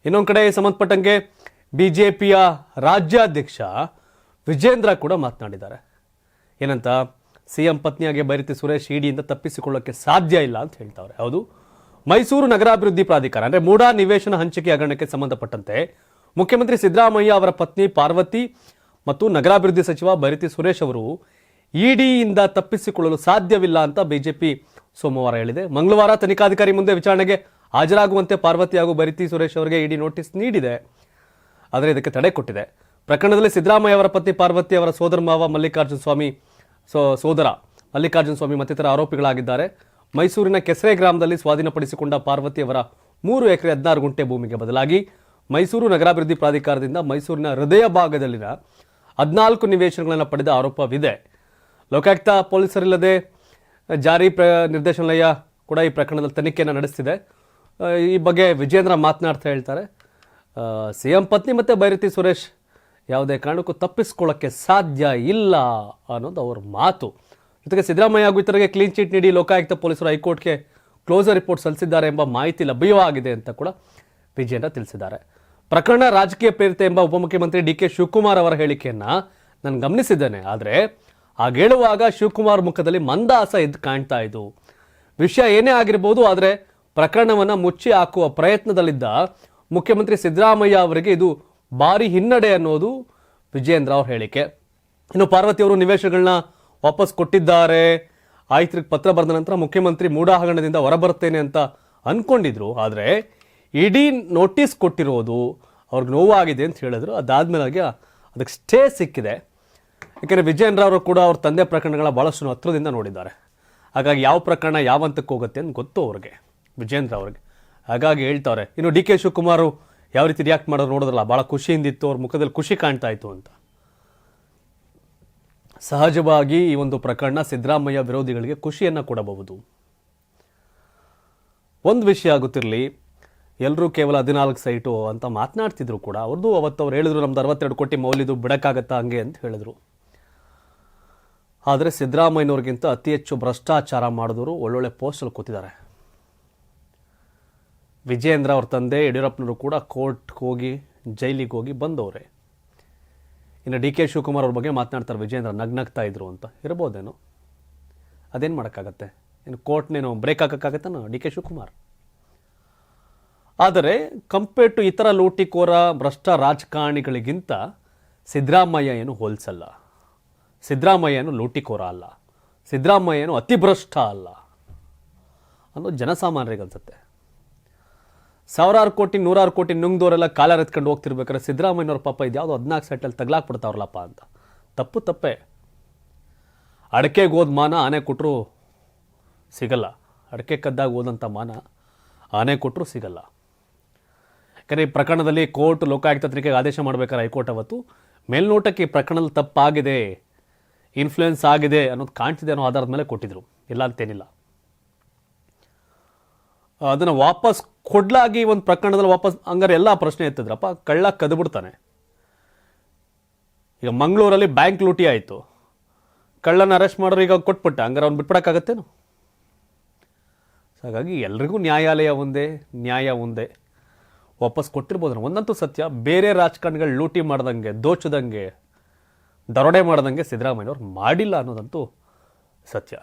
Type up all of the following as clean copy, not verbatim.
ಇನ್ನೊಂದು ಕಡೆ ಸಂಬಂಧಪಟ್ಟಂಗೆ ಬಿಜೆಪಿಯ ರಾಜ್ಯಾಧ್ಯಕ್ಷ ವಿಜೇಂದ್ರ ಕೂಡ ಮಾತನಾಡಿದ್ದಾರೆ. ಏನಂತ, ಸಿಎಂ ಪತ್ನಿಯಾಗಿ ಬೈರತಿ ಸುರೇಶ್ ಇಡಿಯಿಂದ ತಪ್ಪಿಸಿಕೊಳ್ಳೋಕ್ಕೆ ಸಾಧ್ಯ ಇಲ್ಲ ಅಂತ ಹೇಳ್ತಾವ್ರೆ. ಹೌದು, ಮೈಸೂರು ನಗರಾಭಿವೃದ್ಧಿ ಪ್ರಾಧಿಕಾರ ಅಂದರೆ ಮೂಡಾ ನಿವೇಶನ ಹಂಚಿಕೆ ಹಗರಣಕ್ಕೆ ಸಂಬಂಧಪಟ್ಟಂತೆ ಮುಖ್ಯಮಂತ್ರಿ ಸಿದ್ದರಾಮಯ್ಯ ಅವರ ಪತ್ನಿ ಪಾರ್ವತಿ ಮತ್ತು ನಗರಾಭಿವೃದ್ಧಿ ಸಚಿವ ಬೈರತಿ ಸುರೇಶ್ ಅವರು ಇಡಿಯಿಂದ ತಪ್ಪಿಸಿಕೊಳ್ಳಲು ಸಾಧ್ಯವಿಲ್ಲ ಅಂತ ಬಿಜೆಪಿ ಸೋಮವಾರ ಹೇಳಿದೆ. ಮಂಗಳವಾರ ತನಿಖಾಧಿಕಾರಿ ಮುಂದೆ ವಿಚಾರಣೆಗೆ ಹಾಜರಾಗುವಂತೆ ಪಾರ್ವತಿ ಹಾಗೂ ಬೈರತಿ ಸುರೇಶ್ ಅವರಿಗೆ ಇಡಿ ನೋಟಿಸ್ ನೀಡಿದೆ. ಆದರೆ ಇದಕ್ಕೆ ತಡೆ ಕೊಟ್ಟಿದೆ. ಪ್ರಕರಣದಲ್ಲಿ ಸಿದ್ದರಾಮಯ್ಯ ಅವರ ಪತ್ನಿ ಪಾರ್ವತಿ ಅವರ ಸೋದರ ಮಾವ ಸೋದರ ಮಲ್ಲಿಕಾರ್ಜುನ ಸ್ವಾಮಿ ಮತ್ತಿತರ ಆರೋಪಿಗಳಾಗಿದ್ದಾರೆ. ಮೈಸೂರಿನ ಕೆಸರೆ ಗ್ರಾಮದಲ್ಲಿ ಸ್ವಾಧೀನಪಡಿಸಿಕೊಂಡ ಪಾರ್ವತಿ ಅವರ 3 ಎಕರೆ 16 ಗುಂಟೆ ಭೂಮಿಗೆ ಬದಲಾಗಿ ಮೈಸೂರು ನಗರಾಭಿವೃದ್ಧಿ ಪ್ರಾಧಿಕಾರದಿಂದ ಮೈಸೂರಿನ ಹೃದಯ ಭಾಗದಲ್ಲಿನ 14 ನಿವೇಶನಗಳನ್ನು ಪಡೆದ ಆರೋಪವಿದೆ. ಲೋಕಾಯುಕ್ತ ಪೊಲೀಸರಿಲ್ಲದೆ ಜಾರಿ ನಿರ್ದೇಶನಾಲಯ ಕೂಡ ಈ ಪ್ರಕರಣದಲ್ಲಿ ತನಿಖೆಯನ್ನು ನಡೆಸ್ತಿದೆ. ಈ ಬಗ್ಗೆ ವಿಜೇಂದ್ರ ಮಾತನಾಡ್ತಾ ಹೇಳ್ತಾರೆ, ಸಿಎಂ ಪತ್ನಿ ಮತ್ತು ಬೈರತಿ ಸುರೇಶ್ ಯಾವುದೇ ಕಾರಣಕ್ಕೂ ತಪ್ಪಿಸ್ಕೊಳ್ಳೋಕ್ಕೆ ಸಾಧ್ಯ ಇಲ್ಲ ಅನ್ನೋದು ಅವ್ರ ಮಾತು. ಜೊತೆಗೆ ಸಿದ್ದರಾಮಯ್ಯ ಹಾಗೂ ಇತರರಿಗೆ ಕ್ಲೀನ್ ಚಿಟ್ ನೀಡಿ ಲೋಕಾಯುಕ್ತ ಪೊಲೀಸರು ಹೈಕೋರ್ಟ್ಗೆ ಕ್ಲೋಸರ್ ರಿಪೋರ್ಟ್ ಸಲ್ಲಿಸಿದ್ದಾರೆ ಎಂಬ ಮಾಹಿತಿ ಲಭ್ಯವಾಗಿದೆ ಅಂತ ಕೂಡ ವಿಜೇಂದ್ರ ತಿಳಿಸಿದ್ದಾರೆ. ಪ್ರಕರಣ ರಾಜಕೀಯ ಪ್ರೇರಿತ ಎಂಬ ಉಪಮುಖ್ಯಮಂತ್ರಿ ಡಿ ಕೆ ಶಿವಕುಮಾರ್ ಅವರ ಹೇಳಿಕೆಯನ್ನು ನಾನು ಗಮನಿಸಿದ್ದೇನೆ. ಆದರೆ ಆಗ ಹೇಳುವಾಗ ಶಿವಕುಮಾರ್ ಮುಖದಲ್ಲಿ ಮಂದಹಾಸ ಎದ್ದು ಕಾಣ್ತಾ ಇದ್ದು. ವಿಷಯ ಏನೇ ಆಗಿರ್ಬೋದು, ಆದರೆ ಪ್ರಕರಣವನ್ನು ಮುಚ್ಚಿ ಹಾಕುವ ಪ್ರಯತ್ನದಲ್ಲಿದ್ದ ಮುಖ್ಯಮಂತ್ರಿ ಸಿದ್ದರಾಮಯ್ಯ ಅವರಿಗೆ ಇದು ಭಾರಿ ಹಿನ್ನಡೆ ಅನ್ನೋದು ವಿಜೇಂದ್ರ ಅವ್ರ ಹೇಳಿಕೆ. ಇನ್ನು ಪಾರ್ವತಿ ಅವರು ನಿವೇಶನಗಳನ್ನ ವಾಪಸ್ ಕೊಟ್ಟಿದ್ದಾರೆ. ಆಯುಕ್ತರಿಗೆ ಪತ್ರ ಬರೆದ ನಂತರ ಮುಖ್ಯಮಂತ್ರಿ ಮೂಡಾ ಹಗರಣದಿಂದ ಹೊರಬರ್ತೇನೆ ಅಂತ ಅನ್ಕೊಂಡಿದ್ರು. ಆದರೆ ಇಡೀ ನೋಟಿಸ್ ಕೊಟ್ಟಿರೋದು ಅವ್ರಿಗೆ ನೋವಾಗಿದೆ ಅಂತ ಹೇಳಿದ್ರು. ಅದಾದ್ಮೇಲೆ ಅದಕ್ಕೆ ಸ್ಟೇ ಸಿಕ್ಕಿದೆ. ಯಾಕೆಂದರೆ ವಿಜೇಂದ್ರ ಅವರು ಕೂಡ ಅವ್ರ ತಂದೆ ಪ್ರಕರಣಗಳ ಭಾಳಷ್ಟು ಹತ್ರದಿಂದ ನೋಡಿದ್ದಾರೆ. ಹಾಗಾಗಿ ಯಾವ ಪ್ರಕರಣ ಯಾವ ಹಂತಕ್ಕೆ ಹೋಗುತ್ತೆ ಅಂತ ಗೊತ್ತು ಅವ್ರಿಗೆ, ವಿಜೇಂದ್ರ ಅವ್ರಿಗೆ. ಹಾಗಾಗಿ ಹೇಳ್ತಾರೆ. ಇನ್ನು ಡಿ ಕೆ ಶಿವಕುಮಾರ್ ಯಾವ ರೀತಿ ರಿಯಾಕ್ಟ್ ಮಾಡೋರು ನೋಡಿದ್ರಲ್ಲ, ಭಾಳ ಖುಷಿಯಿಂದಿತ್ತು, ಅವ್ರ ಮುಖದಲ್ಲಿ ಖುಷಿ ಕಾಣ್ತಾ ಇತ್ತು ಅಂತ. ಸಹಜವಾಗಿ ಈ ಒಂದು ಪ್ರಕರಣ ಸಿದ್ದರಾಮಯ್ಯ ವಿರೋಧಿಗಳಿಗೆ ಖುಷಿಯನ್ನು ಕೊಡಬಹುದು. ಒಂದು ವಿಷಯ ಆಗುತ್ತಿರಲಿ, ಎಲ್ಲರೂ ಕೇವಲ 14 ಸೈಟು ಅಂತ ಮಾತನಾಡ್ತಿದ್ರು ಕೂಡ. ಅವ್ರದ್ದು ಅವತ್ತು ಅವ್ರು ಹೇಳಿದ್ರು, ನಮ್ದು 62 ಕೋಟಿ ಮೌಲ್ಯದು ಬಿಡಕ್ಕಾಗತ್ತಾ ಹಂಗೆ ಅಂತ ಹೇಳಿದ್ರು. ಆದರೆ ಸಿದ್ದರಾಮಯ್ಯನವ್ರಿಗಿಂತ ಅತಿ ಹೆಚ್ಚು ಭ್ರಷ್ಟಾಚಾರ ಮಾಡಿದವರು ಒಳ್ಳೊಳ್ಳೆ ಪೋಸ್ಟಲ್ಲಿ ಕೂತಿದ್ದಾರೆ. ವಿಜೇಂದ್ರ ಅವ್ರ ತಂದೆ ಯಡಿಯೂರಪ್ಪನವರು ಕೂಡ ಕೋರ್ಟ್ಗೆ ಹೋಗಿ ಜೈಲಿಗೆ ಹೋಗಿ ಬಂದವರೇ. ಇನ್ನು ಡಿ ಕೆ ಶಿವಕುಮಾರ್ ಅವ್ರ ಬಗ್ಗೆ ಮಾತನಾಡ್ತಾರೆ, ವಿಜೇಂದ್ರ ನಗ್ನಗ್ತಾ ಇದ್ರು ಅಂತ. ಇರ್ಬೋದೇನೋ, ಅದೇನು ಮಾಡೋಕ್ಕಾಗತ್ತೆ, ಇನ್ನು ಕೋರ್ಟ್ನೇನು ಬ್ರೇಕ್ ಹಾಕೋಕ್ಕಾಗತ್ತೇನೋ ಡಿ ಕೆ ಶಿವಕುಮಾರ್. ಆದರೆ ಕಂಪೇರ್ ಟು ಇತರ ಲೂಟಿಕೋರ ಭ್ರಷ್ಟ ರಾಜಕಾರಣಿಗಳಿಗಿಂತ ಸಿದ್ದರಾಮಯ್ಯ ಏನು ಹೋಲಿಸಲ್ಲ. ಸಿದ್ದರಾಮಯ್ಯ ಏನು ಲೂಟಿಕೋರ ಅಲ್ಲ, ಸಿದ್ದರಾಮಯ್ಯ ಏನು ಅತಿಭ್ರಷ್ಟ ಅಲ್ಲ ಅನ್ನೋದು ಜನಸಾಮಾನ್ಯರಿಗೆ ಅನ್ಸುತ್ತೆ. 1000 ಕೋಟಿ 100 ಕೋಟಿ ನುಂಗ್ದವರೆಲ್ಲ ಕಾಲರ್ ಎತ್ಕೊಂಡು ಹೋಗ್ತಿರ್ಬೇಕಾದ್ರೆ ಸಿದ್ದರಾಮಯ್ಯನವ್ರ ಪಾಪ ಇದ್ಯಾವುದೋ 14 ಸೆಟ್ಟಲ್ಲಿ ತಗ್ಲಾಕ್ಬಿಡ್ತಾವ್ರಲ್ಲಪ್ಪ ಅಂತ. ತಪ್ಪೇ. ಅಡಕೆಗೆ ಹೋದ ಮಾನ ಆನೆ ಕೊಟ್ಟರು ಸಿಗಲ್ಲ. ಅಡಕೆ ಕದ್ದಾಗ ಹೋದಂಥ ಮಾನ ಆನೆ ಕೊಟ್ಟರು ಸಿಗಲ್ಲ. ಯಾಕಂದರೆ ಈ ಪ್ರಕರಣದಲ್ಲಿ ಕೋರ್ಟ್ ಲೋಕಾಯುಕ್ತ ತನಿಖೆಗೆ ಆದೇಶ ಮಾಡಬೇಕಾದ್ರೆ ಹೈಕೋರ್ಟ್ ಅವತ್ತು ಮೇಲ್ನೋಟಕ್ಕೆ ಈ ಪ್ರಕರಣದಲ್ಲಿ ತಪ್ಪಾಗಿದೆ, ಇನ್ಫ್ಲೂಯೆನ್ಸ್ ಆಗಿದೆ ಅನ್ನೋದು ಕಾಣ್ತಿದೆ ಅನ್ನೋ ಆಧಾರದ ಮೇಲೆ ಕೊಟ್ಟಿದ್ರು, ಇಲ್ಲ ಅಂತೇನಿಲ್ಲ. ಅದನ್ನು ವಾಪಸ್ ಕೊಡ್ಲಾಗಿ ಒಂದು ಪ್ರಕರಣದಲ್ಲಿ ವಾಪಸ್ ಹಂಗಾರೆ ಎಲ್ಲ ಪ್ರಶ್ನೆ ಎತ್ತಿದ್ರಪ್ಪ. ಕಳ್ಳ ಕದ್ಬಿಡ್ತಾನೆ. ಈಗ ಮಂಗಳೂರಲ್ಲಿ ಬ್ಯಾಂಕ್ ಲೂಟಿ ಆಯಿತು, ಕಳ್ಳನ ಅರೆಸ್ಟ್ ಮಾಡೋರು ಈಗ ಕೊಟ್ಬಿಟ್ಟ, ಹಂಗಾರೆ ಅವ್ನು ಬಿಟ್ಬಿಡೋಕ್ಕಾಗತ್ತೇನು? ಹಾಗಾಗಿ ಎಲ್ರಿಗೂ ನ್ಯಾಯಾಲಯ ಒಂದೇ, ವಾಪಸ್ ಕೊಟ್ಟಿರ್ಬೋದು. ಒಂದಂತೂ ಸತ್ಯ, ಬೇರೆ ರಾಜಕಾರಣಿಗಳು ಲೂಟಿ ಮಾಡ್ದಂಗೆ, ದೋಚದಂಗೆ, ದರೋಡೆ ಮಾಡ್ದಂಗೆ ಸಿದ್ದರಾಮಯ್ಯವ್ರು ಮಾಡಿಲ್ಲ ಅನ್ನೋದಂತೂ ಸತ್ಯ.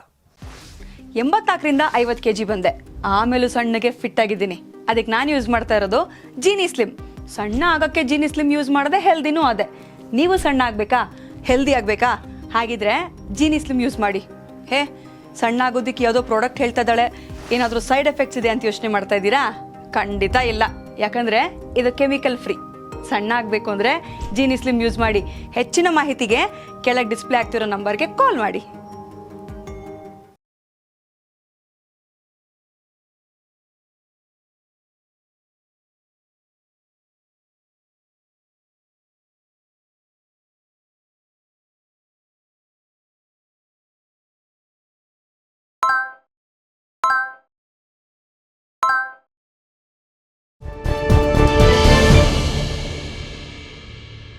84ರಿಂದ 50 kg ಬಂದೆ, ಆಮೇಲೂ ಸಣ್ಣಗೆ ಫಿಟ್ ಆಗಿದ್ದೀನಿ. ಅದಕ್ಕೆ ನಾನು ಯೂಸ್ ಮಾಡ್ತಾ ಇರೋದು ಜೀನಿ ಸ್ಲಿಮ್. ಸಣ್ಣ ಆಗೋಕ್ಕೆ ಜೀನಿ ಸ್ಲಿಮ್ ಯೂಸ್ ಮಾಡಿದೆ, ಹೆಲ್ದಿನೂ ಅದೇ. ನೀವು ಸಣ್ಣ ಆಗಬೇಕಾ, ಹೆಲ್ದಿ ಆಗಬೇಕಾ? ಹಾಗಿದ್ರೆ ಜೀನಿ ಸ್ಲಿಮ್ ಯೂಸ್ ಮಾಡಿ. ಸಣ್ಣ ಆಗೋದಕ್ಕೆ ಯಾವುದೋ ಪ್ರಾಡಕ್ಟ್ ಹೇಳ್ತಾ ಇದ್ದಾಳೆ, ಏನಾದರೂ ಸೈಡ್ ಎಫೆಕ್ಟ್ಸ್ ಇದೆ ಅಂತ ಯೋಚನೆ ಮಾಡ್ತಾ ಇದ್ದೀರಾ? ಖಂಡಿತ ಇಲ್ಲ, ಯಾಕಂದರೆ ಇದು ಕೆಮಿಕಲ್ ಫ್ರೀ. ಸಣ್ಣ ಆಗಬೇಕು ಅಂದರೆ ಜೀನಿ ಸ್ಲಿಮ್ ಯೂಸ್ ಮಾಡಿ. ಹೆಚ್ಚಿನ ಮಾಹಿತಿಗೆ ಕೆಳಗೆ ಡಿಸ್ಪ್ಲೇ ಆಗ್ತಿರೋ ನಂಬರ್ಗೆ ಕಾಲ್ ಮಾಡಿ.